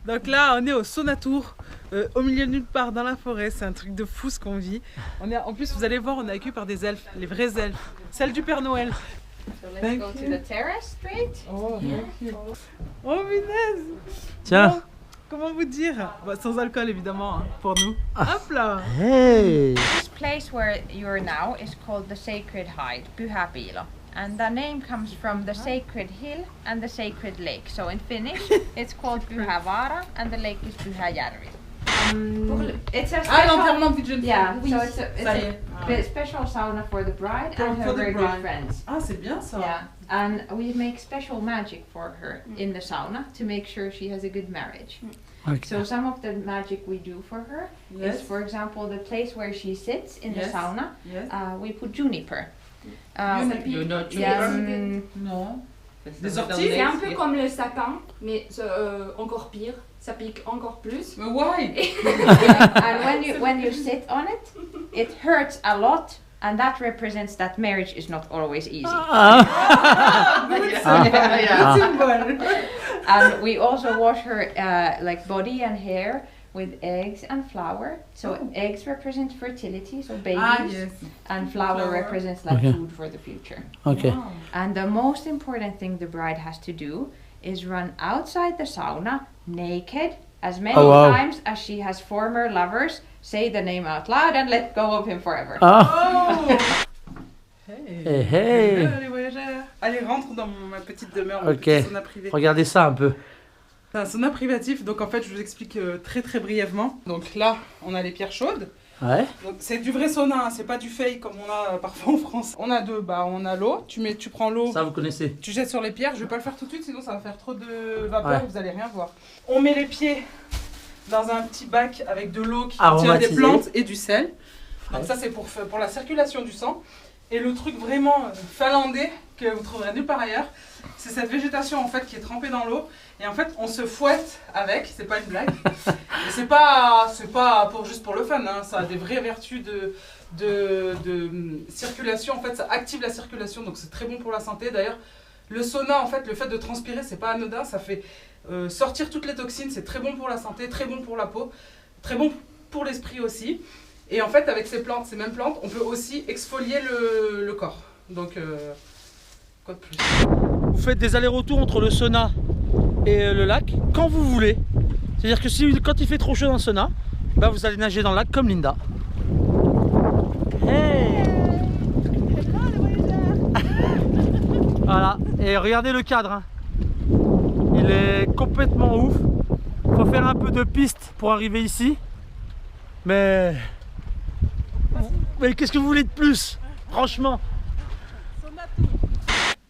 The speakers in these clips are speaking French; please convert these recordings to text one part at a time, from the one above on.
Donc là, on est au sauna tour, au milieu de nulle part dans la forêt. C'est un truc de fou ce qu'on vit. En plus, vous allez voir, on est accueillis par des elfes, les vrais elfes, celles du Père Noël. So let's go to the terrace straight. Oh, oh punaise. Tiens. Bon, comment vous dire, bah, sans alcool évidemment, hein, pour nous. Hop là. Hey. This place where you're now is called the Sacred Hide, Pyhä Piilo. And the name comes from the sacred hill and the sacred lake. So in Finnish, it's called Pyhävaara and the lake is Pyhäjärvi. It's a special, l'enterrement de jeune fille. yeah, Oui, so it's ça y est. a special sauna for the bride For- and for her the very bride. good friends. Ah, c'est bien ça. Yeah, and we make special magic for her in the sauna to make sure she has a good marriage. Okay. So some of the magic we do for her Yes. is, for example, the place where she sits in the Yes. sauna. Yes. We put juniper. Non. Des C'est orties. un peu comme le sapin, mais encore pire, ça pique encore plus. Mais why? And when you sit on it, it hurts a lot, and that represents that marriage is not always easy. Symbole. And we also wash her like body and hair with eggs and flour. So eggs represent fertility, so babies, Ah yes. and flour Flour. represents like Okay. food for the future. Okay. Wow. And the most important thing the bride has to do is run outside the sauna naked as many Oh, wow. times as she has former lovers, say the name out loud and let go of him forever. Ah. Oh. Hey. Hey, hey. Hello, les voyageurs. Allez, rentre dans ma petite demeure, mon Ok. petit sauna privé. Regardez ça un peu. C'est un sauna privatif, donc en fait je vous explique très brièvement. Donc là, on a les pierres chaudes. Ouais. Donc c'est du vrai sauna, hein, c'est pas du fake comme on a parfois en France. On a on a l'eau, tu prends l'eau, Ça vous connaissez. tu jettes sur les pierres. Je vais pas le faire tout de suite, sinon ça va faire trop de vapeur, Ouais. vous allez rien voir. On met les pieds dans un petit bac avec de l'eau qui contient des Aromatisé. plantes et du sel. Donc Ouais. ça c'est pour la circulation du sang. Et le truc vraiment finlandais que vous trouverez nulle part ailleurs, c'est cette végétation en fait qui est trempée dans l'eau. Et en fait on se fouette avec, c'est pas une blague. Et c'est pas juste pour le fun, hein. Ça a des vraies vertus de circulation. En fait ça active la circulation, donc c'est très bon pour la santé. D'ailleurs le sauna, en fait le fait de transpirer c'est pas anodin, ça fait sortir toutes les toxines, c'est très bon pour la santé, très bon pour la peau, très bon pour l'esprit aussi. Et en fait, avec ces mêmes plantes, on peut aussi exfolier le corps. Donc, quoi de plus? Vous faites des allers-retours entre le sauna et le lac quand vous voulez. C'est-à-dire que quand il fait trop chaud dans le sauna, bah vous allez nager dans le lac comme Linda. Hey. Voilà, et regardez le cadre, hein. Il est complètement ouf. Faut faire un peu de piste pour arriver ici. Mais qu'est-ce que vous voulez de plus? Franchement.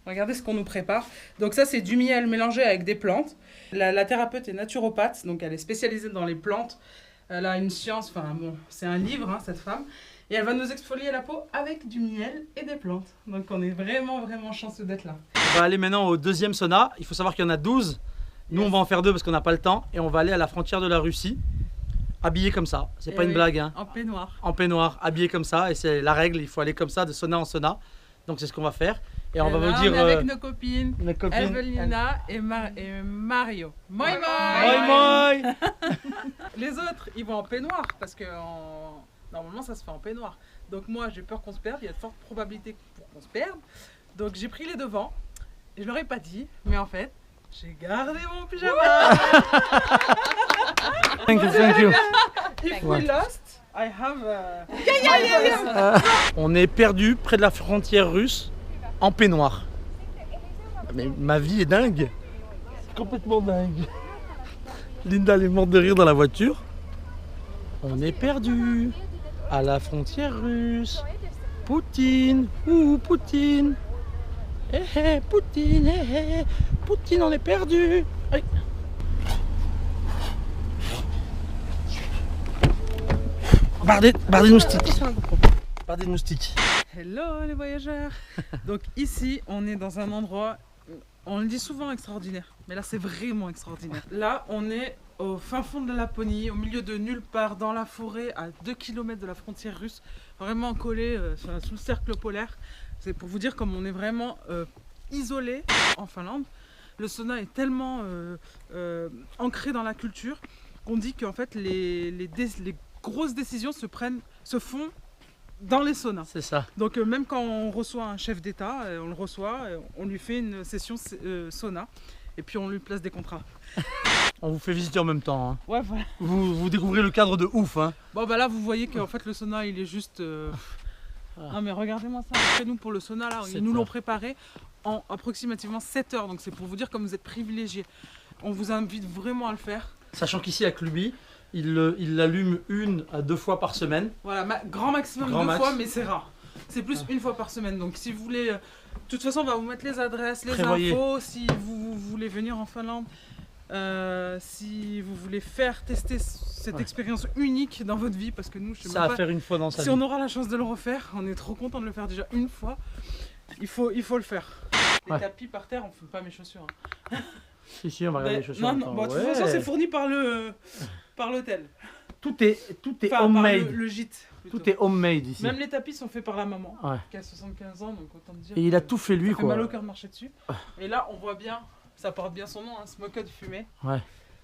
Regardez ce qu'on nous prépare. Donc ça, c'est du miel mélangé avec des plantes. La thérapeute est naturopathe, donc elle est spécialisée dans les plantes. Elle a une science, enfin bon, c'est un livre, hein, cette femme. Et elle va nous exfolier la peau avec du miel et des plantes. Donc on est vraiment chanceux d'être là. On va aller maintenant au deuxième sauna. Il faut savoir qu'il y en a 12. Nous, on va en faire 2 parce qu'on n'a pas le temps. Et on va aller à la frontière de la Russie, habillé comme ça. C'est pas une blague, hein. En peignoir. En peignoir, habillé comme ça. Et c'est la règle, il faut aller comme ça, de sauna en sauna. Donc c'est ce qu'on va faire. Et on va vous dire... On est avec nos copines, mes copines. Evelina et Mario. Moi. Moi, moi. Les autres, ils vont en peignoir parce que normalement ça se fait en peignoir. Donc moi j'ai peur qu'on se perde, il y a de fortes probabilités pour qu'on se perde. Donc j'ai pris les devants et je leur ai pas dit, mais en fait j'ai gardé mon pyjama. Thank you. If we lost, I have On est perdu près de la frontière russe en peignoir. Mais ma vie est dingue. C'est complètement dingue. Linda elle est morte de rire dans la voiture. On est perdu à la frontière russe. Poutine, Poutine. Poutine, Poutine, on est perdu. Aïe. Bardez de moustiques. Bardez de moustiques. Hello les voyageurs. Donc ici on est dans un endroit, on le dit souvent extraordinaire, mais là c'est vraiment extraordinaire. Là on est au fin fond de la Laponie, au milieu de nulle part, dans la forêt, à 2 km de la frontière russe, vraiment collé sous le cercle polaire. C'est pour vous dire comme on est vraiment isolé en Finlande. le sauna est tellement ancré dans la culture qu'on dit qu'en fait les grosses décisions se font dans les saunas. C'est ça. Donc même quand on reçoit un chef d'État, on le reçoit, on lui fait une session sauna et puis on lui place des contrats. On vous fait visiter en même temps. Hein. Ouais, voilà. Vous découvrez le cadre de ouf. Hein. Bon bah là vous voyez qu'en fait le sauna il est juste... Non mais regardez-moi ça, après nous pour le sauna là, ils nous l'ont préparé en approximativement 7 heures. Donc c'est pour vous dire comme vous êtes privilégiés. On vous invite vraiment à le faire. Sachant qu'ici à Cluby, il l'allume 1 à 2 fois par semaine. Voilà, grand maximum 2 fois, mais c'est rare. C'est plus 1 fois par semaine. Donc si vous voulez, de toute façon, on va vous mettre les adresses, les infos. Si vous voulez venir en Finlande, si vous voulez faire tester cette expérience unique dans votre vie, parce que nous, je sais ça même à pas faire une fois dans sa si vie. on aura la chance de le refaire. On est trop content de le faire déjà une fois. Il faut le faire. Les tapis par terre, on ne fait pas mes chaussures. Hein. Si, on va regarder les chaussures. Non, bon, de toute façon, c'est fourni par l'hôtel. Tout est Enfin, homemade. Par le gîte. Plutôt. Tout est homemade ici. Même les tapis sont faits par la maman, qui a 75 ans, donc autant te dire. Et il a tout fait lui, ça fait quoi. mal au cœur de marcher dessus. Et là, on voit bien, ça porte bien son nom, hein, Smoked Fumée. Ouais.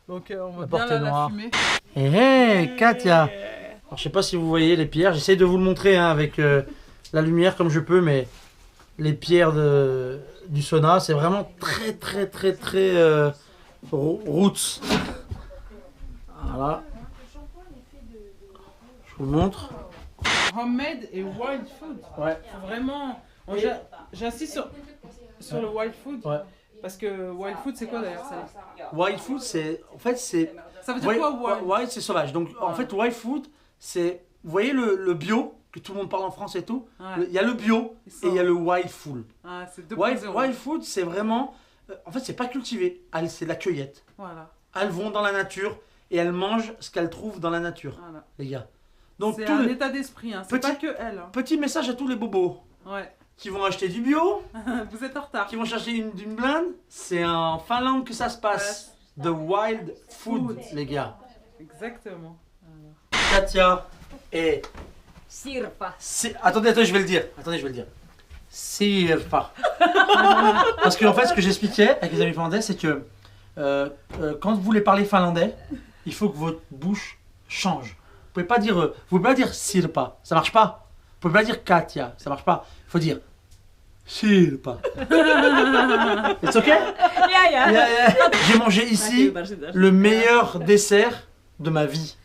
Donc on voit La bien portée la noire. fumée. Hé, Katia. Alors, je sais pas si vous voyez les pierres. J'essaie de vous le montrer hein, avec la lumière comme je peux, mais les pierres du sauna, c'est vraiment très roots. Voilà. Je vous montre. Homemade et wild food. Ouais. Faut vraiment. J'insiste sur le wild food. Ouais. Parce que wild food, c'est quoi d'ailleurs ça? Wild food, c'est. En fait, c'est. Ça veut dire quoi wild? Wild, c'est sauvage. Donc, en fait, wild food, c'est. Vous voyez le bio, que tout le monde parle en France et tout. Il y a le bio et il y a le wild food. Ah, c'est 2.0. Wild food, c'est vraiment. En fait, c'est pas cultivé. C'est de la cueillette. Voilà. Elles vont dans la nature et elles mangent ce qu'elles trouvent dans la nature, Voilà. les gars. Donc, c'est un état d'esprit, hein. C'est pas que elle. Hein. Petit message à tous les bobos Ouais. qui vont acheter du bio, Vous êtes en retard. qui vont chercher une blinde. C'est en Finlande que ça se passe. The wild food, les gars. Exactement. Katia et. Sirpa. Attendez, je vais le dire. Sirpa. Parce que en fait, ce que j'expliquais avec les amis finlandais, c'est que quand vous voulez parler finlandais, il faut que votre bouche change. Vous pouvez pas dire Sirpa, ça marche pas. Vous pouvez pas dire Katia, ça marche pas. Il faut dire Sirpa. It's okay? Yeah. J'ai mangé ici le meilleur dessert de ma vie.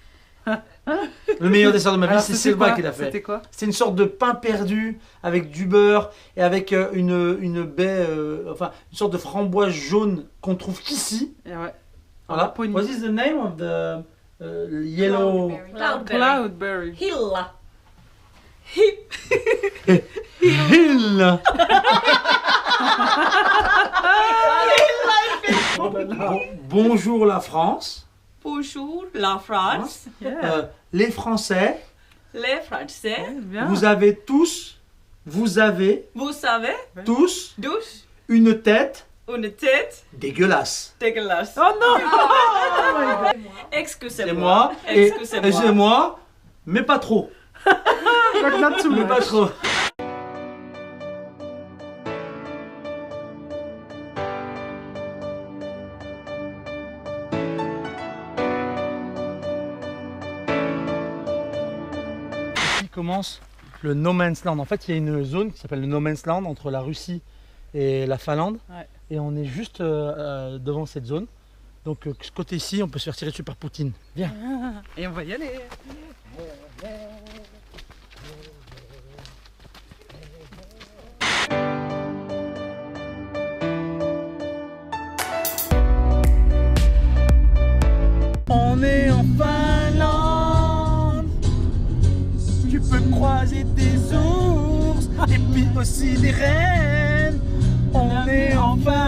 Le meilleur dessert de ma vie, c'est Sirpa qui l'a fait. C'était quoi? C'est une sorte de pain perdu avec du beurre et avec une baie, enfin une sorte de framboise jaune qu'on trouve qu'ici. Et ouais. Voilà. What is the name of the yellow? Cloudberry. Hilla. Hill. Bonjour la France. Bonjour, la France. Les Français. Les Français. Bien. Vous avez tous tous tous une tête une tête dégueulasse. dégueulasse. Oh non! Excusez-moi. Excusez-moi, mais pas trop. Not too Mais much. pas trop. Ici commence le No Man's Land. En fait, il y a une zone qui s'appelle le No Man's Land entre la Russie et la Finlande. Ouais. Et on est juste devant cette zone. Donc, ce côté-ci, on peut se faire tirer dessus par Poutine. Viens. Et on va y aller. On est en Finlande. Tu peux croiser des ours et puis aussi des rennes. On est en Finlande.